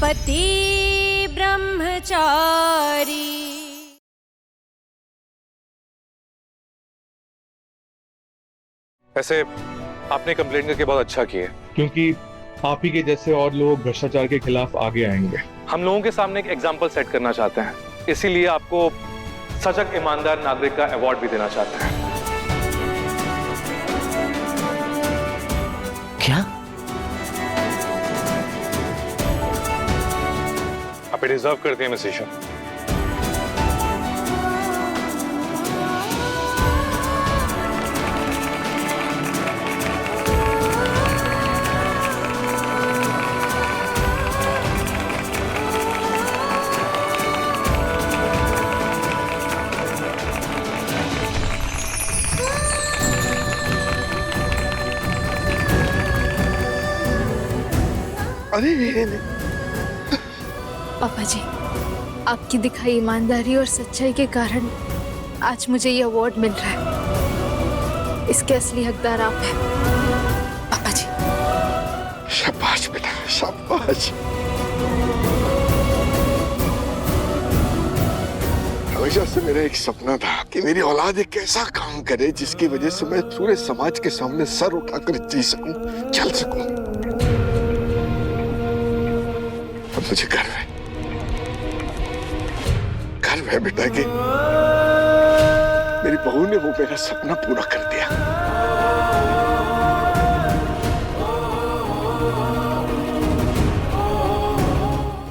पति ब्रह्मचारी। वैसे आपने कंप्लेंट करके बहुत अच्छा किया, क्योंकि आप ही के जैसे और लोग भ्रष्टाचार के खिलाफ आगे आएंगे। हम लोगों के सामने एक एग्जाम्पल सेट करना चाहते हैं, इसीलिए आपको सजग ईमानदार नागरिक का अवार्ड भी देना चाहते हैं। क्या? आप डिजर्व करते हैं मिस ईशा। अरे पापा जी, आपकी दिखाई ईमानदारी और सच्चाई के कारण आज मुझे ये अवार्ड मिल रहा है। इसके असली हकदार आप हैं पापा जी। शाबाश बेटा, शाबाश। हमेशा से मेरा एक सपना था कि मेरी औलाद एक ऐसा काम करे जिसकी वजह से मैं पूरे समाज के सामने सर उठाकर जी सकूं, चल सकूं। अब मुझे गर्व है बेटा कि मेरी बहू ने वो मेरा सपना पूरा कर दिया।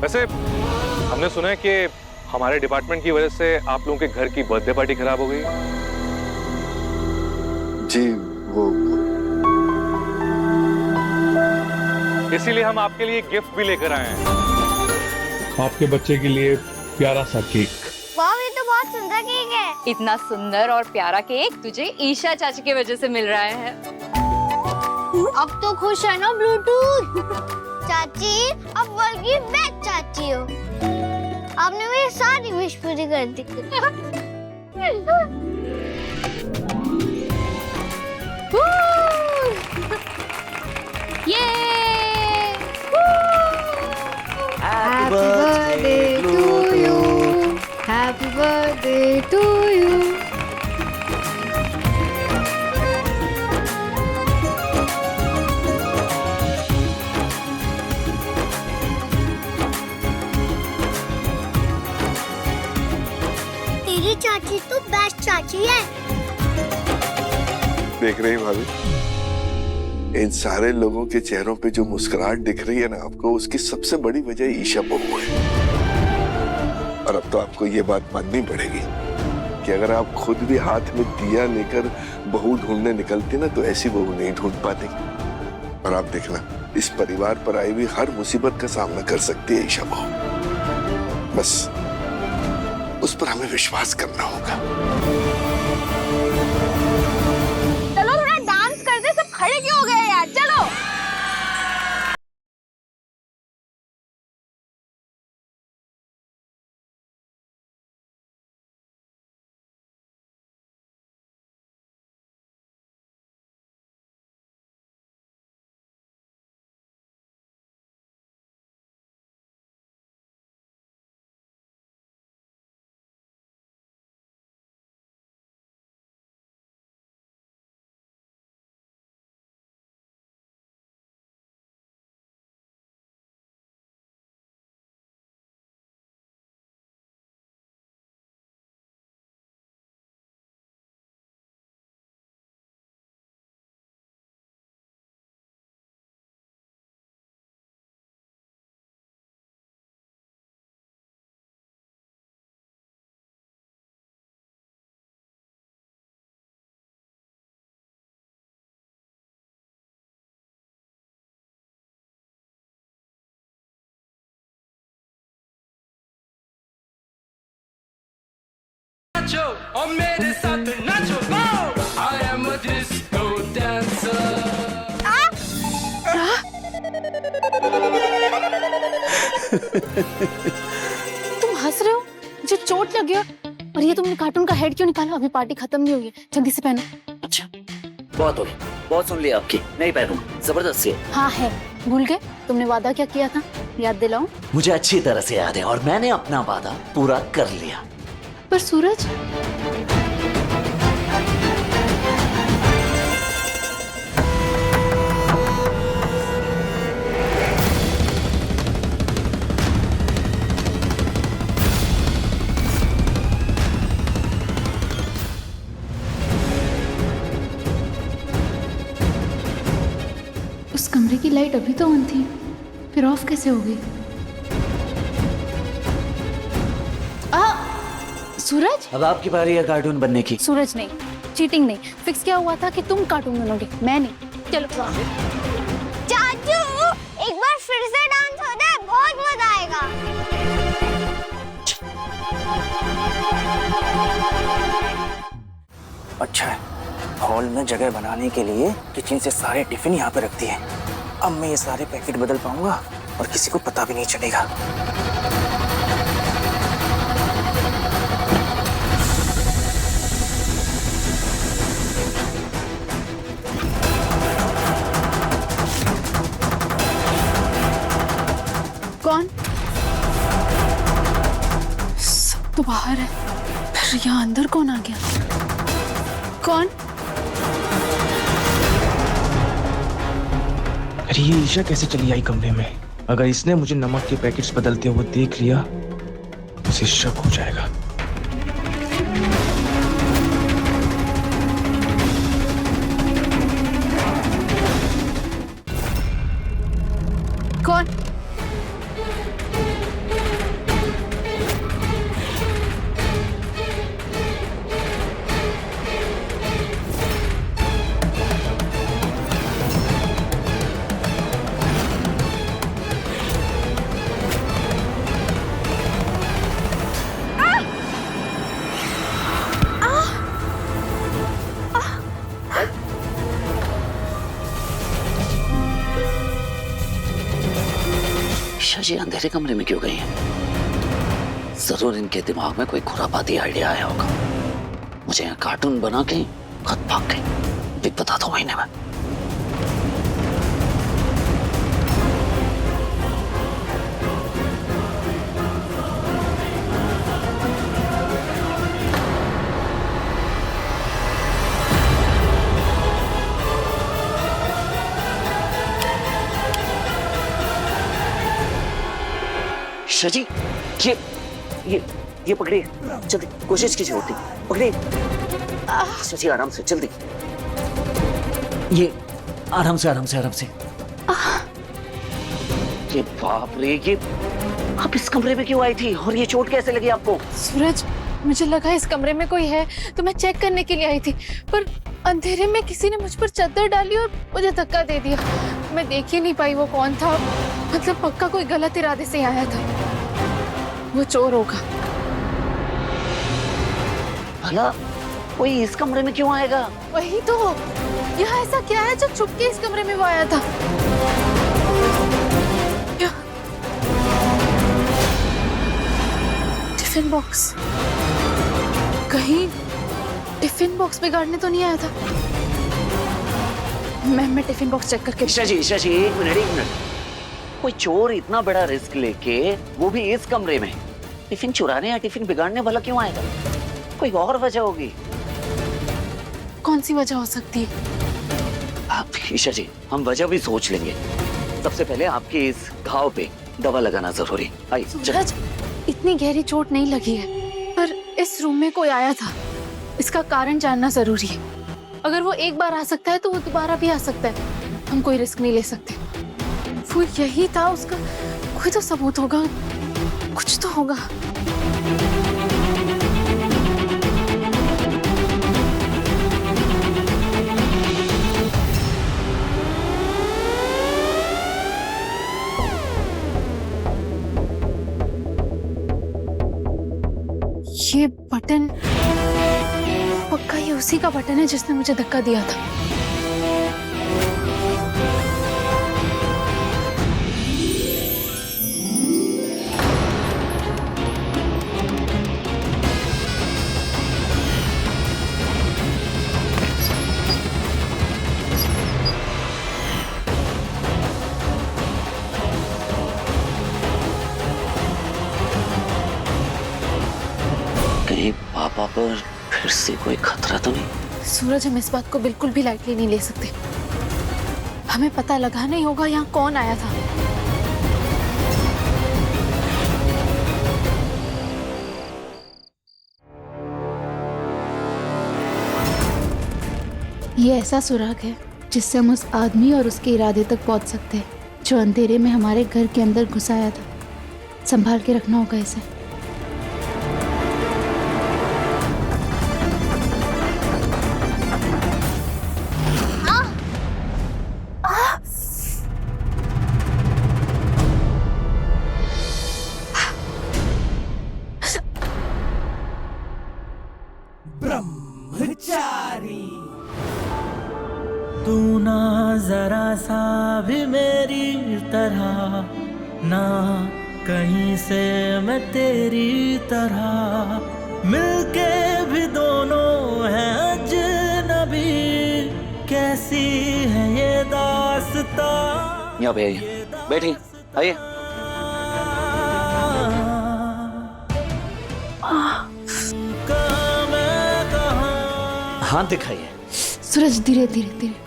वैसे हमने सुना है कि हमारे डिपार्टमेंट की वजह से आप लोगों के घर की बर्थडे पार्टी खराब हो गई। जी वो इसीलिए हम आपके लिए गिफ्ट भी लेकर आए हैं। आपके बच्चे के लिए प्यारा सा केक। वाह, ये तो बहुत सुंदर केक है। इतना सुंदर और प्यारा केक तुझे ईशा चाची की वजह से मिल रहा है। अब तो खुश है ना ब्लूटूथ? चाची, अब वर्ल्ड की बेस्ट चाची हो। आपने मेरी सारी विश पूरी कर दी। ये Happy birthday to you. Happy birthday to you. तेरी चाची तो बेस्ट चाची है। देख रही भाभी, इन सारे लोगों के चेहरों पे जो मुस्कुराहट दिख रही है ना आपको, उसकी सबसे बड़ी वजह ईशा बहू है। और अब तो आपको ये बात माननी पड़ेगी कि अगर आप खुद भी हाथ में दिया लेकर बहू ढूंढने निकलती ना, तो ऐसी बहू नहीं ढूंढ पाती। और आप देखना, इस परिवार पर आई हुई हर मुसीबत का सामना कर सकती है ईशा बहू। बस उस पर हमें विश्वास करना होगा। चलो थोड़ा डांस करते, सब खड़े क्यों हो गए यार? चलो। और मेरे साथ नाचो, I am a disco dancer। तुम हंस रहे हो? मुझे चोट लग गया। और ये तुमने कार्टून का हेड क्यों निकाला? अभी पार्टी खत्म नहीं हुई है, जल्दी से पहनो। अच्छा, बहुत हो गया, बहुत सुन लिया आपकी, नहीं पहनूंगा, जबरदस्ती है। हाँ है, भूल गए? तुमने वादा क्या किया था? याद दिलाऊं? मुझे अच्छी तरह से याद है और मैंने अपना वादा पूरा कर लिया। पर सूरज, उस कमरे की लाइट अभी तो ऑन थी, फिर ऑफ कैसे हो गई? सूरज, अब आपकी बारी है कार्टून बनने की। सूरज नहीं, चीटिंग नहीं। फिक्स क्या हुआ था कि तुम कार्टून बनोगे, मैं नहीं। चलो चाचू, एक बार फिर से डांस हो जाए, बहुत मजा आएगा। अच्छा है, हॉल में जगह बनाने के लिए किचन से सारे टिफिन यहाँ पे रख दिए। अब मैं ये सारे पैकेट बदल पाऊंगा और किसी को पता भी नहीं चलेगा। कौन? सब तो बाहर है, फिर यहाँ अंदर कौन आ गया? कौन? अरे ये ईशा कैसे चली आई कमरे में? अगर इसने मुझे नमक के पैकेट्स बदलते हुए देख लिया तो उसे शक हो जाएगा। कौन? ईशा जी अंधेरे कमरे में क्यों गई हैं? जरूर इनके दिमाग में कोई खुरापाती आइडिया आया होगा। मुझे यहाँ कार्टून बना के खुद भाग गई। भी बता दो महीने में। ईशा जी, ये पकड़िए, जल्दी कोशिश कीजिए, उठने की पकड़िए। ईशा जी आराम से, जल्दी। ये आराम से आराम से आराम से। ये बाप रे, ये आप इस कमरे में क्यों आई थी और ये चोट कैसे लगी आपको? सूरज, मुझे लगा इस कमरे में कोई है तो मैं चेक करने के लिए आई थी, पर अंधेरे में किसी ने मुझ पर चादर डाली और मुझे धक्का दे दिया। मैं देख ही नहीं पाई वो कौन था। मतलब पक्का कोई गलत इरादे से आया था। वो चोर होगा। भला कोई इस कमरे में क्यों आएगा? वही तो, यहाँ ऐसा क्या है जो छुप के इस कमरे में वो आया था? टिफिन बॉक्स, कहीं टिफिन बॉक्स बिगाड़ने तो नहीं आया था? मैं टिफिन बॉक्स चेक करके। ईशा जी, एक मिनट। कोई चोर इतना बड़ा रिस्क लेके, वो भी इस कमरे में, टिफिन चुराने या टिफिन बिगाड़ने वाला क्यों आएगा? कोई और वजह होगी। कौन सी वजह हो सकती है? आप ईशा जी, हम वजह भी सोच लेंगे। सबसे पहले आपके इस घाव पे दवा लगाना जरूरी। आइए। सूरज, इतनी गहरी चोट नहीं लगी है, पर इस रूम में कोई आया था। इसका कारण जानना जरूरी है। अगर वो एक बार आ सकता है तो वो दोबारा भी आ सकता है। हम कोई रिस्क नहीं ले सकते। वो यही था, उसका कोई तो सबूत होगा, कुछ तो होगा। ये बटन, पक्का ये उसी का बटन है जिसने मुझे धक्का दिया था। कहीं पापा पर फिर से कोई खतरा तो नहीं? सूरज, हम इस बात को बिल्कुल भी लाइटली नहीं ले सकते। हमें पता लगाना ही होगा यहाँ कौन आया था। ये ऐसा सुराग है जिससे हम उस आदमी और उसके इरादे तक पहुंच सकते हैं जो अंधेरे में हमारे घर के अंदर घुस आया था। संभाल के रखना होगा इसे। तू ना जरा सा भी मेरी तरह, ना कहीं से मैं तेरी तरह, मिलके भी दोनों हैं अजनबी, कैसी है ये दास्तां। यहाँ पे आइए, बैठिए, आइए। हाथ दिखाइए। सूरज, धीरे धीरे धीरे।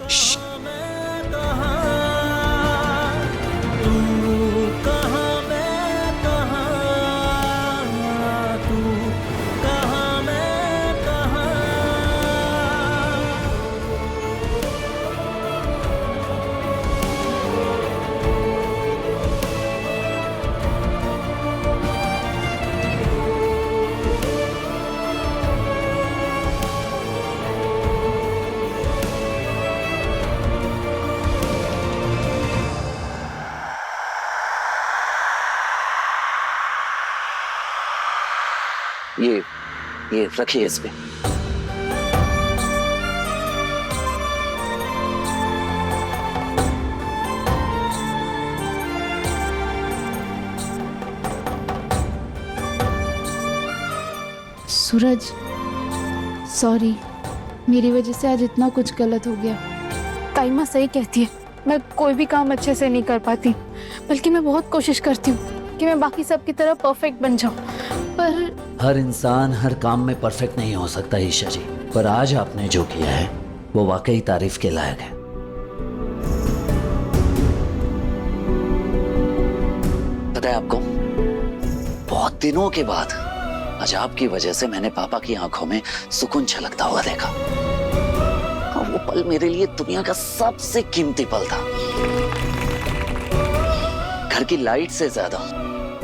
ये रखिए इस पे। सूरज, सॉरी, मेरी वजह से आज इतना कुछ गलत हो गया। ताइमा सही कहती है, मैं कोई भी काम अच्छे से नहीं कर पाती, बल्कि मैं बहुत कोशिश करती हूँ कि मैं बाकी सब की तरह परफेक्ट बन जाऊँ, पर हर इंसान हर काम में परफेक्ट नहीं हो सकता ईशा जी, पर आज आपने जो किया है वो वाकई तारीफ के लायक है। पता है आपको, बहुत दिनों के बाद आज आपकी वजह से मैंने पापा की आंखों में सुकून छलकता हुआ देखा, और वो पल मेरे लिए दुनिया का सबसे कीमती पल था। घर की लाइट से ज्यादा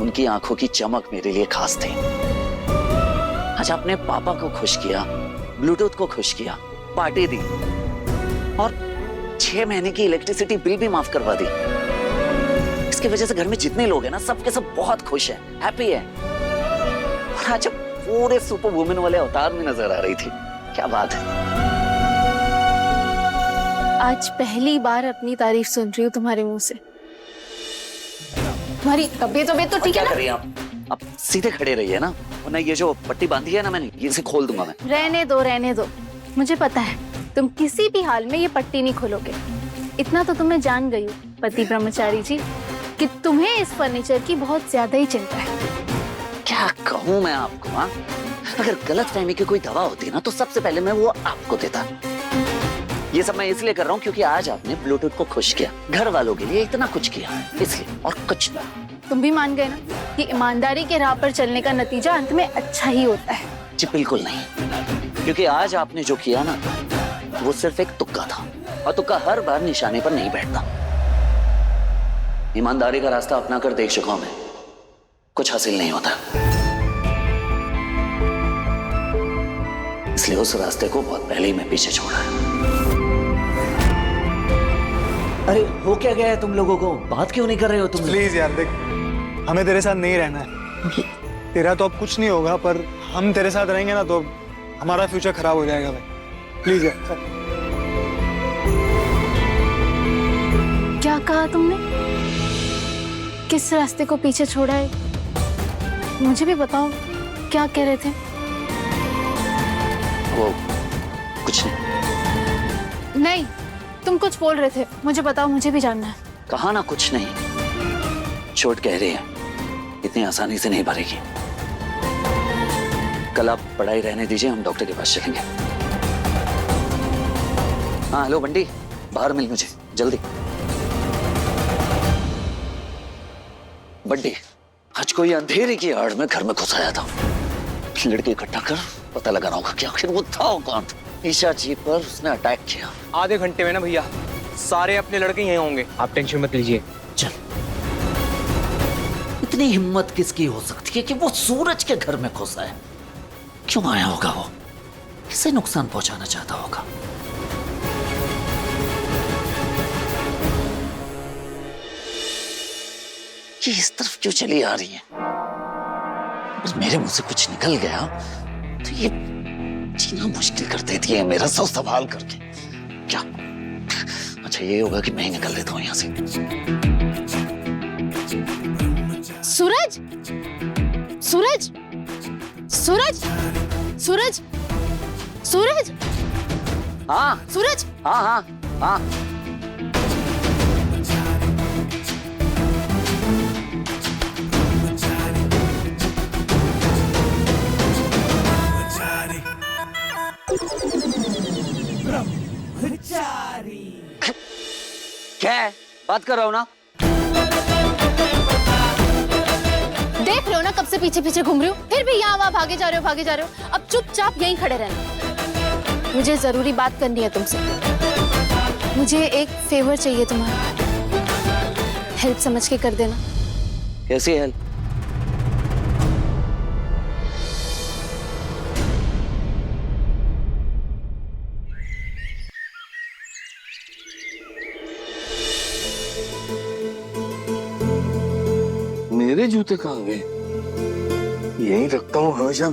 उनकी आंखों की चमक मेरे लिए खास थी। आज आपने पापा को खुश किया, ब्लूटूथ को खुश किया, पार्टी दी, और 6 महीने की इलेक्ट्रिसिटी बिल भी माफ करवा दी। इसकी वजह से घर में जितने लोग हैं ना, सबके सब बहुत खुश हैं, हैप्पी है। और आज पूरे सुपर वुमेन वाले अवतार में नजर आ रही थी। क्या बात है। आज पहली बार अपनी तारीफ सुन रही हूँ तुम्हारे मुंह से। तुम्हारी तबीयत तो ठीक है ना? क्या करिए आप सीधे खड़े रहिए ना, वरना ये जो पट्टी बांधी है ना मैंने, इसे खोल दूंगा मैं। रहने दो। मुझे पता है तुम किसी भी हाल में ये पट्टी नहीं खोलोगे। इतना तो तुम्हें जान गई हूँ पति ब्रह्मचारी जी, कि तुम्हें इस फर्नीचर की बहुत ज्यादा ही चिंता है। क्या कहूँ मैं आपको, हाँ? अगर गलतफहमी की कोई दवा होती ना तो सबसे पहले मैं वो आपको देता। ये सब मैं इसलिए कर रहा हूँ क्योंकि आज आपने ब्लूटूथ को खुश किया, घर वालों के लिए इतना कुछ किया, इसलिए, और कुछ नहीं। तुम भी मान गए ना कि ईमानदारी के राह पर चलने का नतीजा अंत में अच्छा ही होता है। जी बिल्कुल नहीं, क्योंकि आज आपने जो किया ना वो सिर्फ एक तुक्का था, और तुक्का हर बार निशाने पर नहीं बैठता। ईमानदारी का रास्ता अपना कर देख चुका हूं मैं, कुछ हासिल नहीं होता, इसलिए उस रास्ते को बहुत पहले ही मैं पीछे छोड़ा है। अरे हो क्या गया है तुम लोगों को, बात क्यों नहीं कर रहे हो तुम? प्लीज यार देख, हमें तेरे साथ नहीं रहना है। तेरा तो अब कुछ नहीं होगा, पर हम तेरे साथ रहेंगे ना तो हमारा फ्यूचर खराब हो जाएगा भाई। प्लीज यार। क्या कहा तुमने? किस रास्ते को पीछे छोड़ा है? मुझे भी बताओ, क्या कह रहे थे? वो कुछ नहीं। नहीं, तुम कुछ बोल रहे थे, मुझे बताओ, मुझे भी जानना है। कहा ना कुछ नहीं, चोट कह रही है, इतनी आसानी से नहीं भरेगी। कल आप पढ़ाई रहने दीजिए, हम डॉक्टर के पास चलेंगे। हाँ हेलो बंटी, बाहर मिल मुझे जल्दी। बंटी, आज कोई अंधेरे की आड़ में घर में घुस आया था। लड़के इकट्ठा कर पता लगाना होगा कि आखिर वो था कौन। ईशा जी पर उसने अटैक किया। आधे घंटे में ना भैया सारे अपने लड़के यहीं होंगे, आप टेंशन मत लीजिए। चल, इतनी हिम्मत किसकी हो सकती है कि वो सूरज के घर में घुसा है? क्यों आया होगा वो? किसे नुकसान पहुंचाना चाहता होगा? ये इस तरफ क्यों चली आ रही है? अगर मेरे मुंह से कुछ निकल गया तो ये जीना मुश्किल कर देती है मेरा सब संभाल करके। क्या अच्छा ये होगा कि मैं ही निकल लेता हूं यहां से। सूरज, सूरज, सूरज, सूरज, सूरज, हाँ सूरज। हाँ हाँ हाँ। क्या है? बात कर रहा हूं ना। देख रहे हो ना कब से पीछे पीछे घूम रही हूँ, फिर भी यहाँ वहाँ भागे जा रहे हो, भागे जा रहे हो। अब चुपचाप यहीं खड़े रहना। मुझे जरूरी बात करनी है तुमसे। मुझे एक फेवर चाहिए तुम्हारा, हेल्प समझ के कर देना। कैसी हेल्प? मेरे जूते कहाँ गए? यहीं रखता हूँ हमेशा।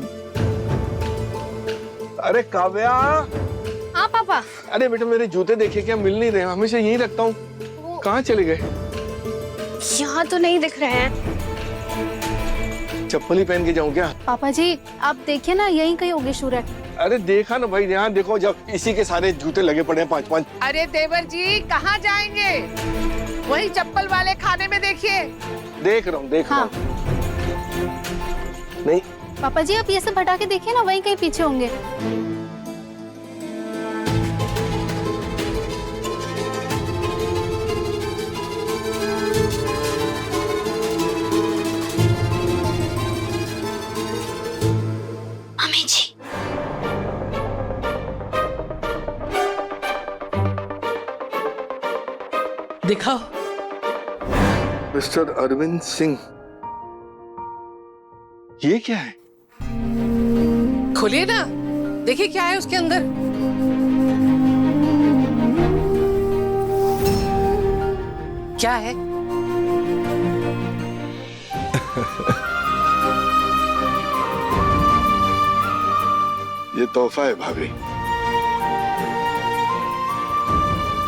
अरे काव्या। हाँ पापा। अरे बेटा मेरे जूते देखे क्या मिल नहीं रहे? हमेशा यहीं रखता हूँ। कहाँ चले गए? यहाँ तो नहीं दिख रहे हैं। चप्पल ही पहन के जाऊँ क्या? पापा जी आप देखिए ना, यहीं कहीं होंगे शू रैक। अरे देखा ना भाई, यहाँ देखो, जब इसी के सारे जूते लगे पड़े हैं 5-5। अरे देवर जी कहाँ जाएंगे? वही चप्पल वाले खाने में देखिए। देख रहा हूँ, देख रहा हूँ। नहीं पापा जी आप ये सब हटा के देखिए ना, वहीं कहीं पीछे होंगे। मम्मी जी, दिखाओ। मिस्टर अरविंद सिंह, ये क्या है? खोलिए ना, देखिए क्या है उसके अंदर। क्या है? ये तोहफा है भाभी।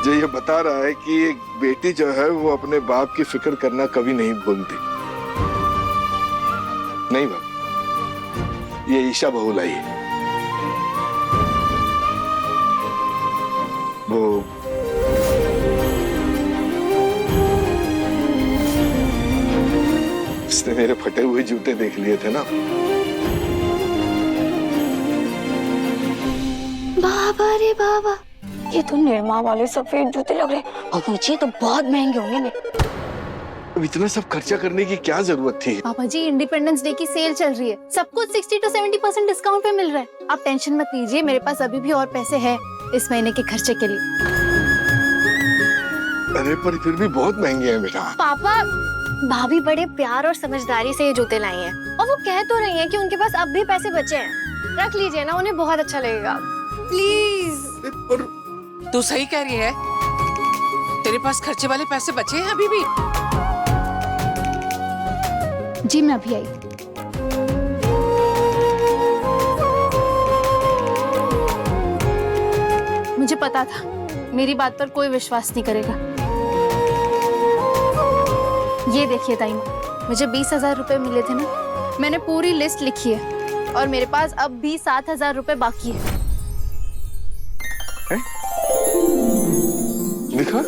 जो ये बता रहा है कि एक बेटी जो है वो अपने बाप की फिक्र करना कभी नहीं भूलती। नहीं बाप, ये ईशा बहू लाई है। वो उसने मेरे फटे हुए जूते देख लिए थे ना। बाबा रे बाबा, ये तो निर्मा वाले सफेद जूते लग रहे हैं और मुझे तो बहुत महंगे होंगे। अब इतना सब खर्चा करने की क्या जरूरत थी? पापा जी इंडिपेंडेंस डे की सेल चल रही है, सब कुछ 60 to 70% डिस्काउंट पे मिल रहा है। आप टेंशन मत लीजिए, मेरे पास अभी भी और पैसे हैं इस महीने के खर्चे के लिए। अरे पर फिर भी बहुत महंगे हैं बेटा। पापा, भाभी बड़े प्यार और समझदारी से ये जूते लाई हैं और वो कह तो रही हैं कि उनके पास अब भी पैसे बचे हैं। रख लीजिए ना, उन्हें बहुत अच्छा लगेगा। प्लीज। पर तू सही कह रही है, तेरे पास खर्चे वाले पैसे बचे हैं अभी भी। जी मैं अभी आई। मुझे पता था मेरी बात पर कोई विश्वास नहीं करेगा। ये देखिए ताई माँ, मुझे 20,000 रुपए मिले थे ना, मैंने पूरी लिस्ट लिखी है और मेरे पास अब भी 7,000 रुपए बाकी है। लिखा?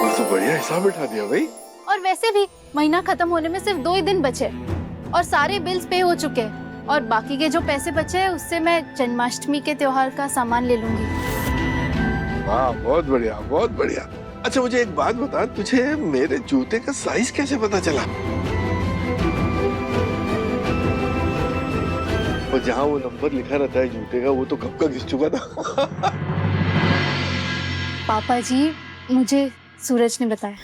तो बढ़िया हिसाब बैठा दिया भाई। और वैसे भी महीना खत्म होने में सिर्फ 2 ही दिन बचे और सारे बिल्स पे हो चुके हैं। और बाकी के जो पैसे बचे हैं उससे मैं जन्माष्टमी के त्योहार का सामान ले लूंगी। वाह, बहुत बढ़िया, बहुत बढ़िया। अच्छा मुझे एक बात बता, तुझे मेरे जूते का साइज कैसे पता चला? और जहाँ वो नंबर लिखा रहता है जूते का, वो तो कब का घिस चुका था। पापा जी, मुझे सूरज ने बताया।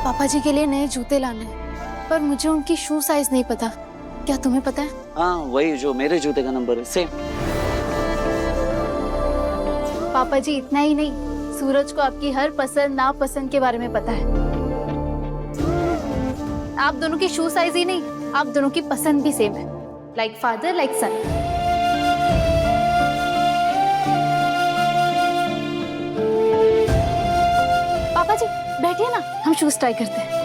पापा जी के लिए नए जूते लाने हैं, पर मुझे उनकी शू साइज नहीं पता। क्या तुम्हें पता है? हाँ, वही जो मेरे जूते का नंबर है, सेम। पापा जी, इतना ही नहीं, सूरज को आपकी हर पसंद नापसंद के बारे में पता है। आप दोनों की शू साइज ही नहीं, आप दोनों की पसंद भी सेम है। लाइक फादर लाइक सन। पापा जी बैठिए ना, हम शूज ट्राई करते हैं।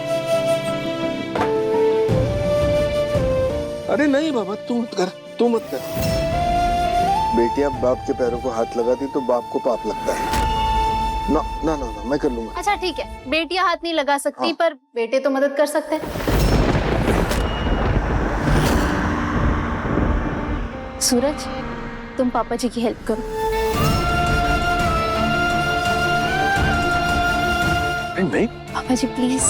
अरे नहीं बाबा, तू मत कर, तू मत कर। बेटियां बाप के पैरों को हाथ लगाती तो बाप को पाप लगता है। ना ना ना ना, मैं कर लूंगा। अच्छा ठीक है, बेटियां हाथ नहीं लगा सकती, हाँ। पर बेटे तो मदद कर सकते हैं। सूरज, तुम पापा जी की हेल्प करो। नहीं पापा जी प्लीज।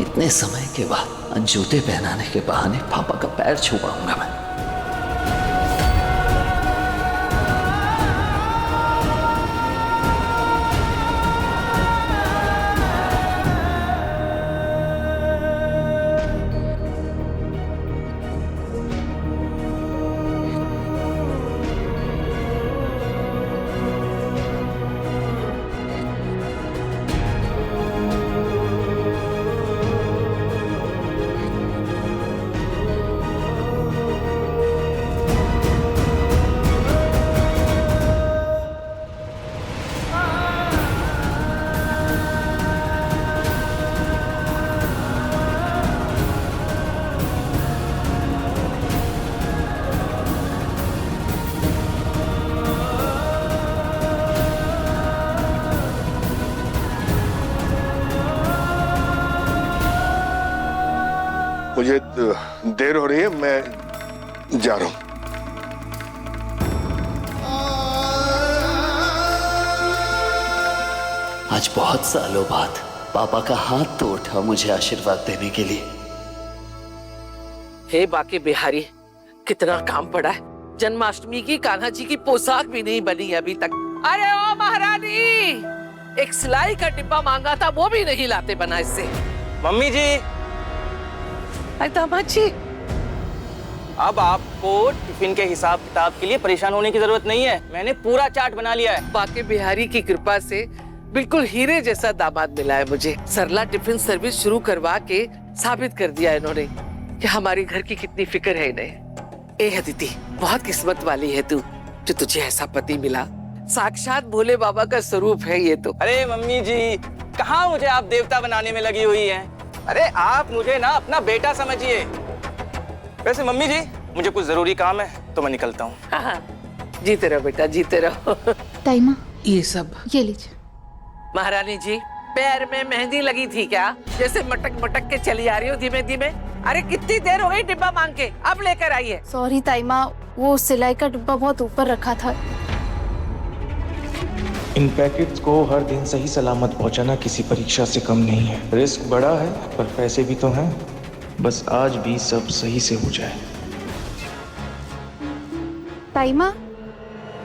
इतने समय के बाद जूते पहनाने के बहाने पापा का पैर छू पाऊंगा मैं। मुझे देर हो रही है, मैं जा रहा हूं। आज बहुत सालों बाद पापा का हाथ तो उठा मुझे आशीर्वाद देने के लिए। हे बाके बिहारी, कितना काम पड़ा है। जन्माष्टमी की कान्हा जी की पोशाक भी नहीं बनी है अभी तक। अरे ओ महारानी, एक सिलाई का डिब्बा मांगा था, वो भी नहीं लाते बना इससे। मम्मी जी, दामाद जी, अब आपको टिफिन के हिसाब किताब के लिए परेशान होने की जरूरत नहीं है। मैंने पूरा चार्ट बना लिया है। बाके बिहारी की कृपा से बिल्कुल हीरे जैसा दामाद मिला है मुझे। सरला टिफिन सर्विस शुरू करवा के साबित कर दिया इन्होंने कि हमारे घर की कितनी फिक्र है इन्हें। ए अदिति, बहुत किस्मत वाली है तू, जो तुझे ऐसा पति मिला। साक्षात भोले बाबा का स्वरूप है ये तो। अरे मम्मी जी, कहाँ मुझे आप देवता बनाने में लगी हुई हैं? अरे आप मुझे ना अपना बेटा समझिए। वैसे मम्मी जी, मुझे कुछ जरूरी काम है तो मैं निकलता हूँ। हाँ, जीते रहो बेटा, जीते रहो। ताईमा, ये सब ये लीजिए। महारानी जी, पैर में मेहंदी लगी थी क्या? जैसे मटक मटक के चली आ रही हो धीमे धीमे। अरे कितनी देर हो गई डिब्बा मांग के, अब लेकर आइए। सॉरी ताईमा, वो सिलाई का डिब्बा बहुत ऊपर रखा था। इन पैकेट्स को हर दिन सही सलामत पहुंचाना किसी परीक्षा से कम नहीं है। रिस्क बड़ा है पर पैसे भी तो हैं। बस आज भी सब सही से हो जाए। ताईमा,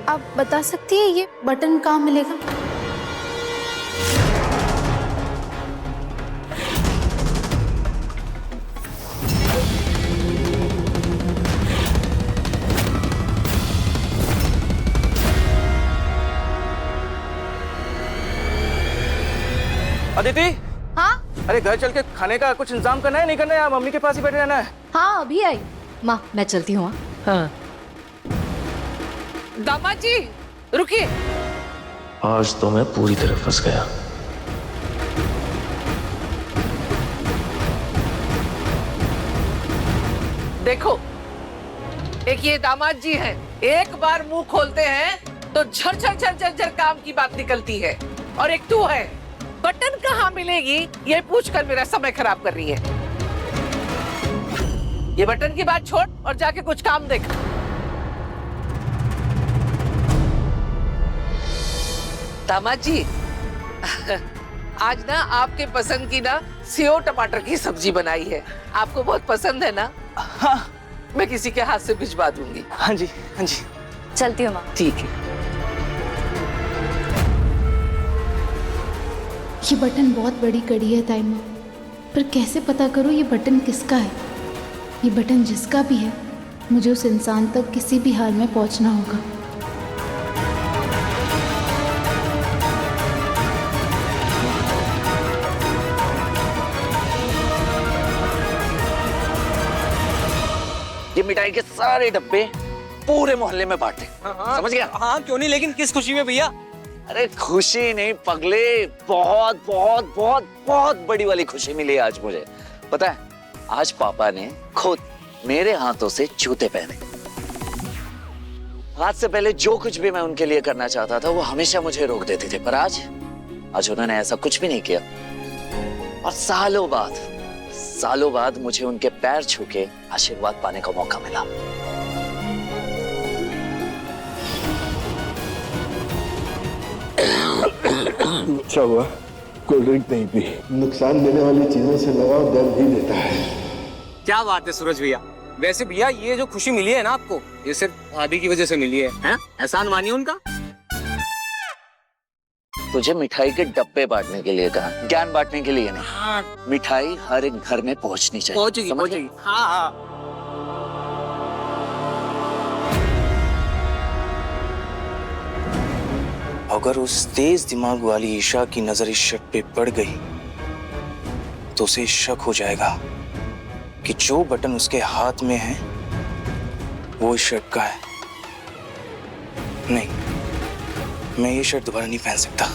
आप बता सकती है ये बटन कहाँ मिलेगा? अदिति, हाँ अरे घर चल के खाने का कुछ इंतजाम करना है, नहीं करना है? मम्मी के पास ही बैठे रहना है। हाँ अभी आई। माँ मैं चलती हूँ। हाँ दामाद जी रुकिए। आज तो मैं पूरी तरह फंस गया। देखो, एक ये दामाद जी हैं, एक बार मुंह खोलते हैं तो झर झर झर झर झर काम की बात निकलती है। और एक तू है, बटन कहाँ मिलेगी ये पूछकर मेरा समय खराब कर रही है। ये बटन की बात छोड़ और जाके कुछ काम देख। दामाद जी आज ना आपके पसंद की ना सेव टमाटर की सब्जी बनाई है, आपको बहुत पसंद है ना? हाँ मैं किसी के हाथ से भिजवा दूंगी। हाँ जी, हाँ जी। चलती हूँ माँ। ठीक है। ये बटन बहुत बड़ी कड़ी है ताई माँ, पर कैसे पता करूँ ये बटन किसका है? ये बटन जिसका भी है, मुझे उस इंसान तक किसी भी हाल में पहुँचना होगा। ये मिठाई के सारे डब्बे पूरे मोहल्ले में बांटे। समझ गया? हाँ क्यों नहीं, लेकिन किस खुशी में भैया? अरे खुशी नहीं पगले, बहुत बहुत बहुत बहुत बड़ी वाली खुशी मिली आज मुझे। पता है, आज पापा ने खुद मेरे हाथों से जूते पहने। आज से पहले जो कुछ भी मैं उनके लिए करना चाहता था वो हमेशा मुझे रोक देते थे, पर आज उन्होंने ऐसा कुछ भी नहीं किया। और सालों बाद मुझे उनके पैर छू के आशीर्वाद पाने का मौका मिला। अच्छा हुआ कोल्ड ड्रिंक नहीं पी। नुकसान देने वाली चीजों से लगाव दर्द ही देता है। क्या बात है सूरज भैया। वैसे भैया ये जो खुशी मिली है ना आपको, ये सिर्फ भाभी की वजह से मिली है, हैं? एहसान मानिए उनका। तुझे मिठाई के डब्बे बांटने के लिए कहा, ज्ञान बांटने के लिए नहीं। हाँ। मिठाई हर एक घर में पहुंचनी चाहिए। पहुंचेगी। हाँ हाँ। अगर उस तेज दिमाग वाली ईशा की नजर इस शर्ट पे पड़ गई तो उसे शक हो जाएगा कि जो बटन उसके हाथ में है वो इस शर्ट का है। नहीं, मैं ये शर्ट दोबारा नहीं पहन सकता।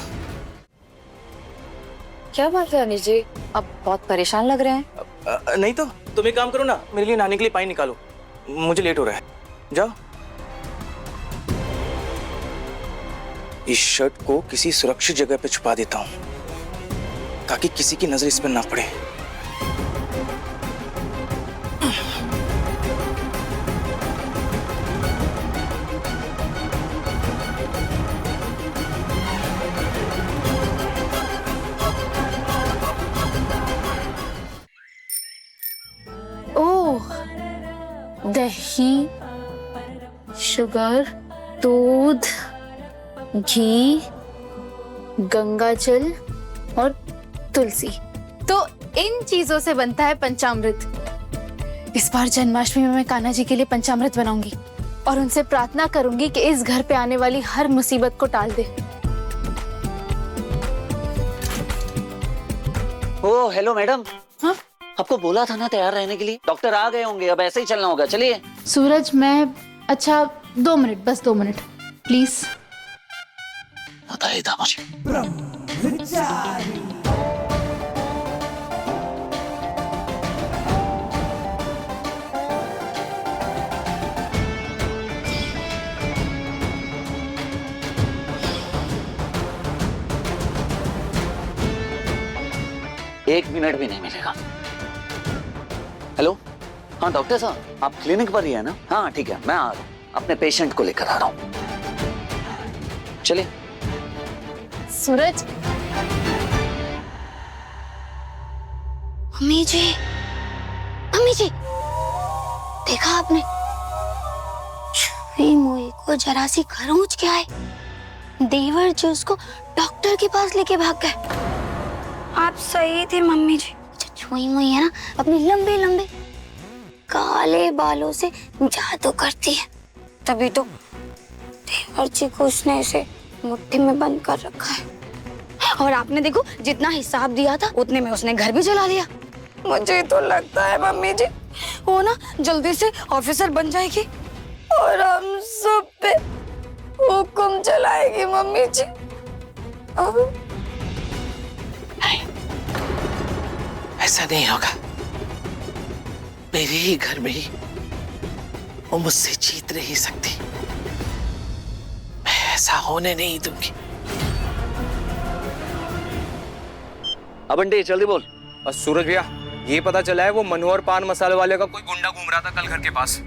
क्या बात है अनिश जी, अब बहुत परेशान लग रहे हैं। नहीं तो तुम एक काम करो ना, मेरे लिए नहाने के लिए पानी निकालो, मुझे लेट हो रहा है। जाओ। इस शर्ट को किसी सुरक्षित जगह पे छुपा देता हूं ताकि किसी की नजर इस पर ना पड़े। ओह, दही, शुगर, दूध, घी, गंगाजल और तुलसी, तो इन चीजों से बनता है पंचामृत। इस बार जन्माष्टमी में मैं कान्हा जी के लिए पंचामृत बनाऊंगी और उनसे प्रार्थना करूंगी कि इस घर पे आने वाली हर मुसीबत को टाल दे। ओ हेलो मैडम। हाँ? आपको बोला था ना तैयार रहने के लिए, डॉक्टर आ गए होंगे, अब ऐसे ही चलना होगा। चलिए। सूरज मैं, अच्छा 2 मिनट, बस 2 मिनट प्लीज। बताइए था मुझे। एक मिनट भी नहीं मिलेगा। हेलो, हाँ डॉक्टर साहब, आप क्लिनिक पर ही है ना? हाँ ठीक है, मैं आ रहा हूँ, अपने पेशेंट को लेकर आ रहा हूँ। चलिए। सूरज। मम्मी जी, मम्मी जी, देखा आपने? छुई मुई को जरा सी खरोंच के आए, देवर जी उसको डॉक्टर के पास लेके भाग गए। आप सही थे मम्मी जी। छुई मुई है ना, अपने लंबे लंबे काले बालों से जादू करती है, तभी तो देवर जी को उसने इसे मुट्ठी में बंद कर रखा है। और आपने देखो जितना हिसाब दिया था उतने में उसने घर भी चला लिया। मुझे तो लगता है मम्मी जी वो ना जल्दी से ऑफिसर बन जाएगी और हम सब पे हुक्म चलाएगी मम्मी जी। नहीं, ऐसा नहीं होगा। मेरे ही घर में ही वो मुझसे जीत नहीं सकती। मैं ऐसा होने नहीं दूंगी। अब बंटी जल्दी बोल। बस सूरज भैया, ये पता चला है वो मनोहर पान मसाले वाले का कोई गुंडा घूम रहा था कल घर के पास।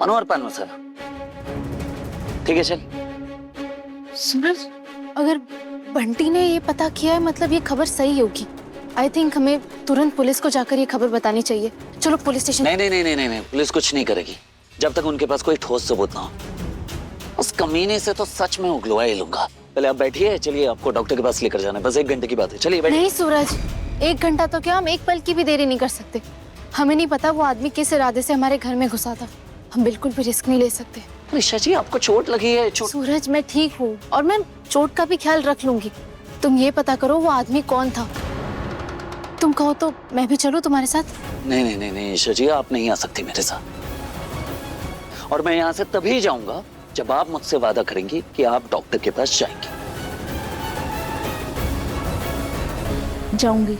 मनोहर पान मसाला, ठीक है चल। सूरज, अगर बंटी ने ये पता किया है मतलब ये खबर सही होगी। आई थिंक हमें तुरंत पुलिस को जाकर ये खबर बतानी चाहिए। चलो पुलिस स्टेशन। नहीं नहीं नहीं नहीं नहीं, पुलिस कुछ नहीं करेगी जब तक उनके पास कोई ठोस सबूत ना हो। उस कमीने से तो सच में उगलवा ही लूंगा। पहले आप बैठिए, चलिए आपको डॉक्टर के पास लेकर जाना है, बस 1 घंटे की बात है। चलिए बैठिए। नहीं सूरज, 1 घंटा तो क्या, हम 1 पल की भी देरी नहीं कर सकते। हमें नहीं पता वो आदमी किस इरादे से हमारे घर में घुसा था। हम बिल्कुल भी रिस्क नहीं ले सकते। ऋषा जी आपको चोट लगी है? सूरज मैं ठीक हूँ और मैं चोट का भी ख्याल रख लूंगी। तुम ये पता करो वो आदमी कौन था। तुम कहो तो मैं भी चलूं तुम्हारे साथ? नहीं नहीं नहीं नहीं ईशा जी, आप नहीं आ सकती मेरे साथ। और मैं यहाँ से तभी जाऊंगा जब आप मुझसे वादा करेंगी कि आप डॉक्टर के पास जाएंगी। जाऊंगी।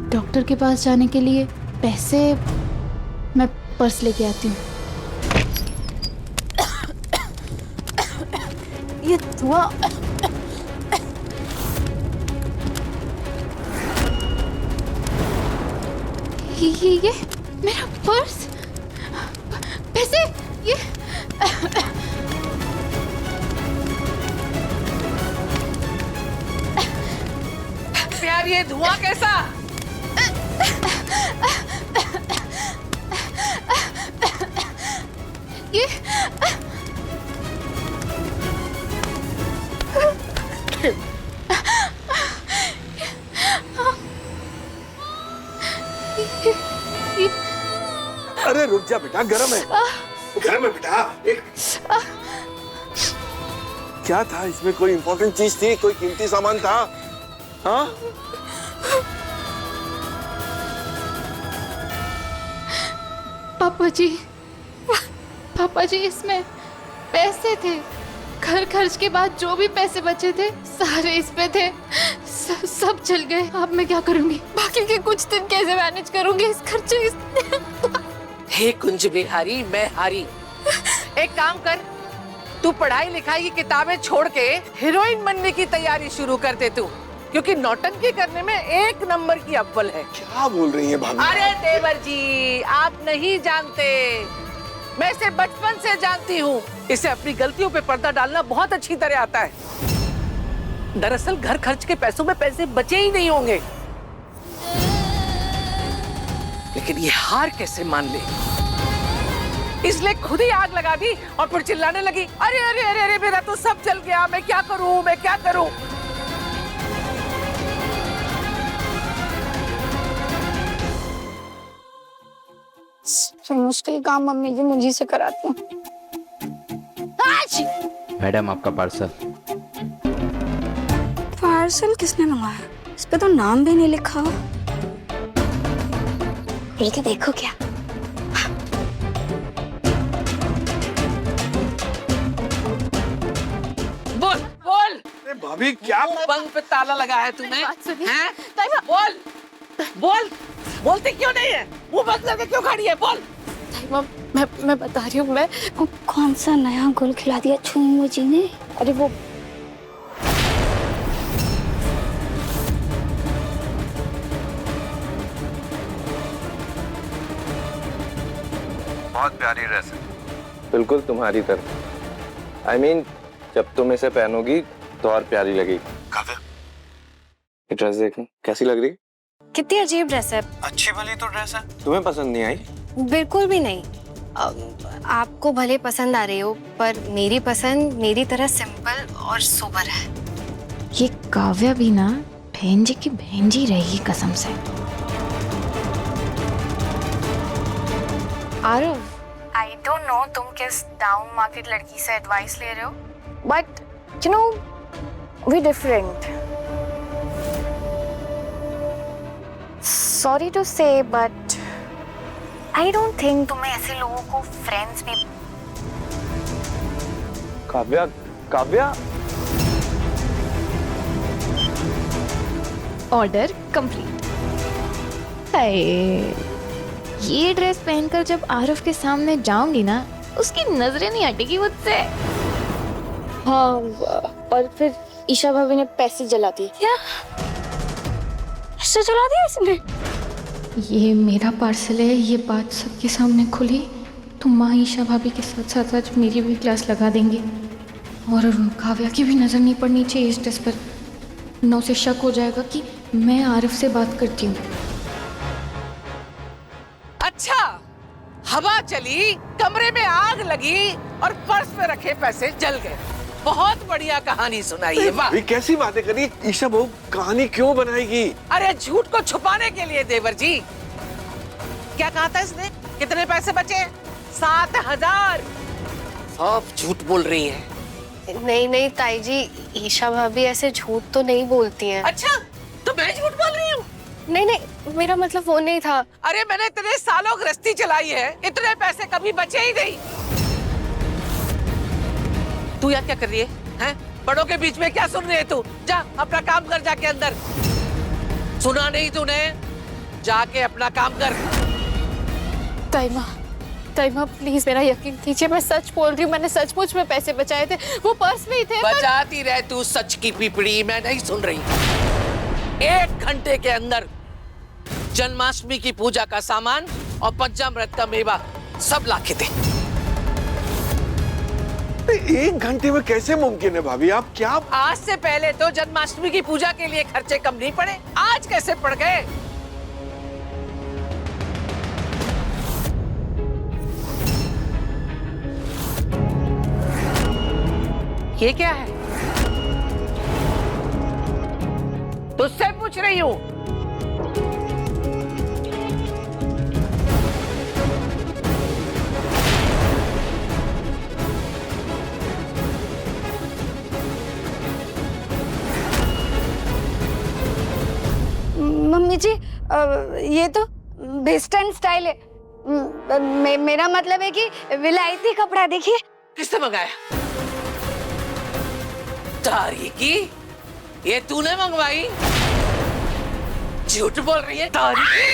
डॉक्टर के पास जाने के लिए पैसे मैं पर्स लेके आती हूँ। ये धुआं, ये मेरा पर्स, पैसे, ये यार ये धुआं कैसा? ये अरे रुक जा बेटा, गरम है। गरम है बेटा। एक क्या था इसमें? कोई इंपॉर्टेंट चीज थी? कोई कीमती सामान था? हाँ? पापा जी इसमें पैसे थे। घर खर्च के बाद जो भी पैसे बचे थे सारे इस पे थे। सब चल गए। अब मैं क्या करूंगी? बाकी के कुछ दिन कैसे मैनेज करूंगी इस खर्चे? हे कुंज बिहारी, मैं हारी। एक काम कर, तू पढ़ाई लिखाई की किताबें छोड़ के हीरोइन बनने की तैयारी शुरू कर दे तू, क्योंकि नौटंकी करने में 1 नंबर की अव्वल है। क्या बोल रही है भाभी? अरे देवर जी, आप नहीं जानते, मैं इसे बचपन से जानती हूँ। इसे अपनी गलतियों पे पर्दा डालना बहुत अच्छी तरह आता है। दरअसल घर खर्च के पैसों में पैसे बचे ही नहीं होंगे, लेकिन ये हार कैसे मान ले, इसलिए खुद ही आग लगा दी और फिर चिल्लाने लगी, अरे अरे अरे अरे मेरा तो सब जल गया, मैं क्या करूं, मैं क्या करूं। मुश्किल काम मम्मी जी मुझे से कराती हूँ। मैडम आपका पार्सल। पार्सल किसने मंगाया? इस पे तो नाम भी नहीं लिखा हुआ। ये तो देखो क्या। बोल बोल। अरे भाभी क्या? बंद पे ताला लगाया तूने? हैं? ताइबा, बोल बोल, बोलती क्यों नहीं है? मुंह बंद करके क्यों खड़ी है? बोल। मैं बता रही हूँ। मैं कौन सा नया गुल खिला दिया छुई जी ने? अरे वो बहुत प्यारी ड्रेस है, बिल्कुल तुम्हारी तरह। I mean, जब तुम इसे पहनोगी तो और प्यारी लगेगी। काव्या, ये ड्रेस देखो कैसी लग रही है? कितनी अजीब ड्रेस है। अच्छी भली तो ड्रेस है, तुम्हें पसंद नहीं आई? बिल्कुल भी नहीं। आपको भले पसंद आ रही हो, पर मेरी पसंद मेरी तरह सिंपल और सोबर है। ये काव्या भी ना बहन जी की बहन जी रहेगी कसम से। आरव, आई डोंट नो तुम किस डाउन मार्केट लड़की से एडवाइस ले रहे हो, but you know we different. Sorry to say but I don't think तुम्हें ऐसे लोगों को फ्रेंड्स भी। Kavya, Kavya, order complete. ये ड्रेस पहनकर जब आरव के सामने जाऊंगी ना, उसकी नजरें नहीं हटेगी मुझसे। हाँ, और फिर ईशा भाभी ने पैसे जला दिए। क्या पैसे जला दिया इसने? ये मेरा पार्सल है, ये बात सबके सामने खुली तो माँ ईशा भाभी के साथ साथ आज मेरी भी क्लास लगा देंगे। और काव्या की भी नजर नहीं पड़नी चाहिए इस ड्रेस पर, न उसे शक हो जाएगा कि मैं आरिफ से बात करती हूँ। अच्छा, हवा चली, कमरे में आग लगी और पर्स में रखे पैसे जल गए। बहुत बढ़िया कहानी सुनाई है। वाह, ये कैसी बातें करी ईशा बहू, कहानी क्यों बनाएगी? अरे झूठ को छुपाने के लिए देवर जी। क्या कहा था इसने? कितने पैसे बचे? 7,000। सब झूठ बोल रही है। नहीं नहीं ताई जी, ईशा भाभी ऐसे झूठ तो नहीं बोलती हैं। अच्छा, तो मैं झूठ बोल रही हूँ? नहीं नहीं, मेरा मतलब वो नहीं था। अरे मैंने इतने सालों गृहस्थी चलाई है, इतने पैसे कभी बचे ही नहीं। तू यहाँ क्या कर रही है? हैं? बड़ों के बीच में क्या सुन रही है तू? जा अपना काम कर, जाके अंदर। सुना नहीं तूने? जाके अपना काम कर। ताइमा प्लीज मेरा यकीन कीजिए, मैं सच बोल रही हूँ, मैंने सचमुच में पैसे बचाए थे, वो पर्स में ही थे। बचाती रहे तू सच की पिपड़ी, मैं नहीं सुन रही। 1 घंटे के अंदर जन्माष्टमी की पूजा का सामान और पंचामृत का मेवा सब लाके दे। 1 घंटे में कैसे मुमकिन है भाभी? आप क्या? आज से पहले तो जन्माष्टमी की पूजा के लिए खर्चे कम नहीं पड़े, आज कैसे पड़ गए? ये क्या है? तुझसे पूछ रही हूँ। मम्मी जी, ये तो वेस्टर्न स्टाइल है। मेरा मतलब है कि विलायती कपड़ा। देखिए, किसने मंगाया? तारीकी, ये तूने मंगवाई? झूठ बोल रही है। तारीकी,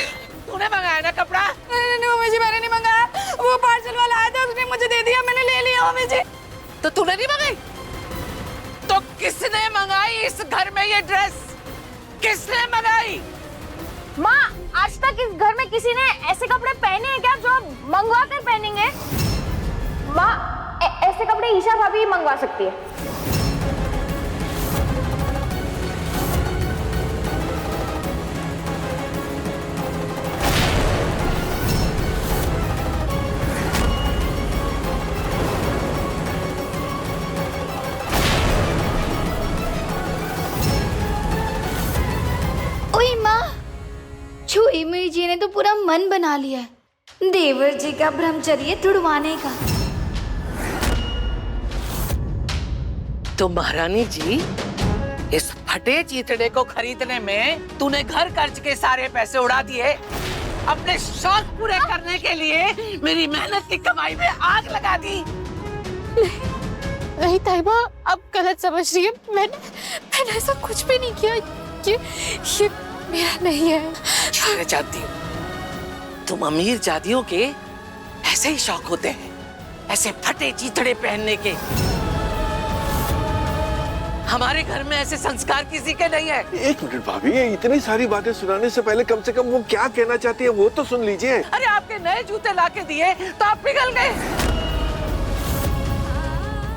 तूने मंगाया ना कपड़ा? नहीं मम्मी जी, मैंने नहीं मंगाया। वो पार्सल वाला आया था, उसने मुझे दे दिया, मैंने ले लिया। मम्मी जी, तो तूने नहीं मंगाई? तो किसने मंगाई इस घर में ये ड्रेस? किसने मंगाई? माँ, आज तक इस घर में किसी ने ऐसे कपड़े पहने हैं क्या जो मंगवा कर पहनेंगे? माँ, ऐसे कपड़े ईशा भाभी मंगवा सकती है। छुई जी ने तो पूरा मन बना लिया है देवर जी का ब्रह्मचर्य तुड़वाने का। तो महारानी जी, इस फटे चीतड़े को खरीदने में तूने घर कर्ज के सारे पैसे उड़ा दिए, अपने शौक पूरे करने के लिए मेरी मेहनत की कमाई में आग लगा दी। नहीं ताइबा, अब गलत समझ रही है। मैंने ऐसा कुछ भी नहीं किया। ये मेरा नहीं है। मैं जानती हूँ, तुम अमीर जातियों के ऐसे ही शौक होते हैं, ऐसे फटे चीथड़े पहनने के। हमारे घर में ऐसे संस्कार किसी के नहीं है। 1 मिनट भाभी, ये इतनी सारी बातें सुनाने से पहले कम से कम वो क्या कहना चाहती है वो तो सुन लीजिए। अरे आपके नए जूते लाके दिए तो आप पिघल गए।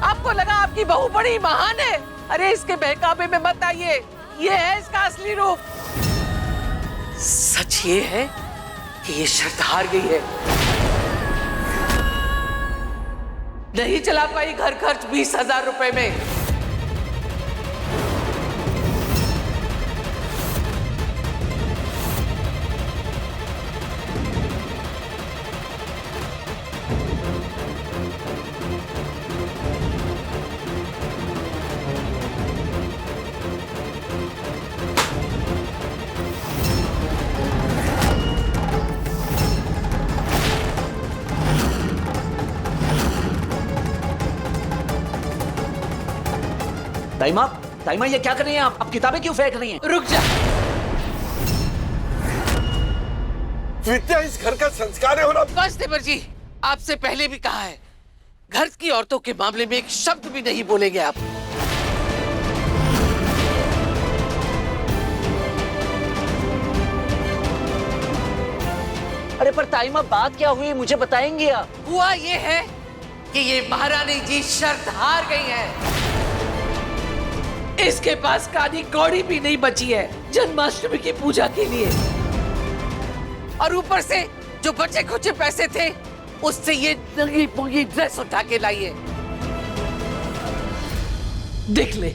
आपको लगा आपकी बहू बड़ी महान है। अरे इसके बहकावे में मत आइए, ये है इसका असली रूप। सच ये है कि ये शर्त हार गई है, नहीं चला पाई घर खर्च 20,000 रुपए में। ताइमा ये क्या कर रही हैं आप किताबें क्यों फेंक रही हैं? रुक जा। विद्या इस घर का संस्कार है। और बस देवर जी, आपसे पहले भी कहा है, घर की औरतों के मामले में एक शब्द भी नहीं बोलेंगे आप। अरे पर ताइमा बात क्या हुई, मुझे बताएंगे आप? हुआ ये है कि ये महारानी जी शर्त हार गई हैं। इसके पास कानी कौड़ी भी नहीं बची है जन्माष्टमी की पूजा के लिए, और ऊपर से जो बचे खुचे पैसे थे उससे ये नंगी पुंगी ड्रेस उठा के लाई है। देख ले,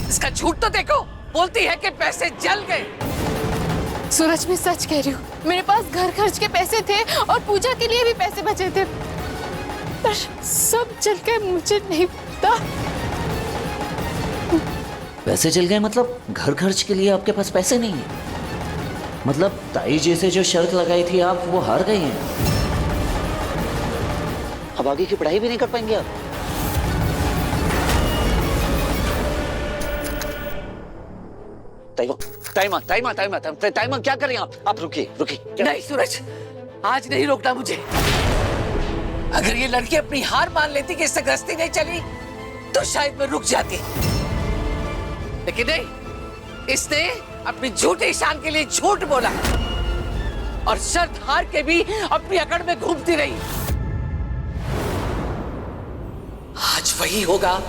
इसका झूठ तो देखो। बोलती है कि पैसे जल गए। सूरज, मैं सच कह रही हूँ, मेरे पास घर खर्च के पैसे थे और पूजा के लिए भी पैसे बचे थे, पर सब जल गए, मुझे नहीं पता। पैसे चल गए मतलब? घर खर्च के लिए आपके पास पैसे नहीं है? मतलब ताई जी से जो शर्त लगाई थी आप, वो हार गई हैं? अब आगे की पढ़ाई भी नहीं कर पाएंगे आप? ताइमा क्या कर रही हैं आप रुकिए। नहीं सूरज, आज नहीं रोकना मुझे। अगर ये लड़की अपनी हार मान लेती कि इससे गृहस्थी नहीं चली तो शायद मैं रुक जाती, लेकिन नहीं, इसने अपनी झूठी शान के लिए झूठ बोला और शर्त हार के भी अपनी अकड़ में घूमती रही। आज वही होगा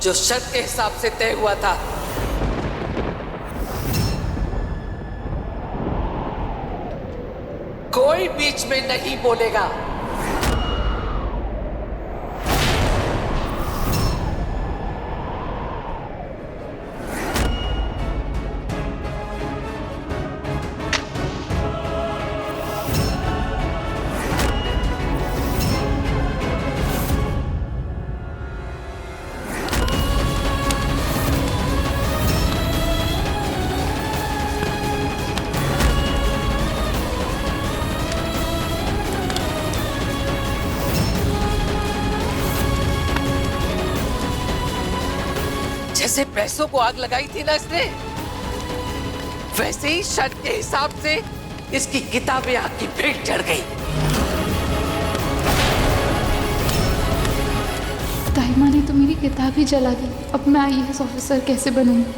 जो शर्त के हिसाब से तय हुआ था। कोई बीच में नहीं बोलेगा। जैसे पैसों को आग लगाई थी ना इसने, वैसे ही शर्त के हिसाब से इसकी किताबें आग की भेंट चढ़ गई। ताइमा ने तो मेरी किताब ही जला दी। अब मैं IAS ऑफिसर कैसे बनूंगी?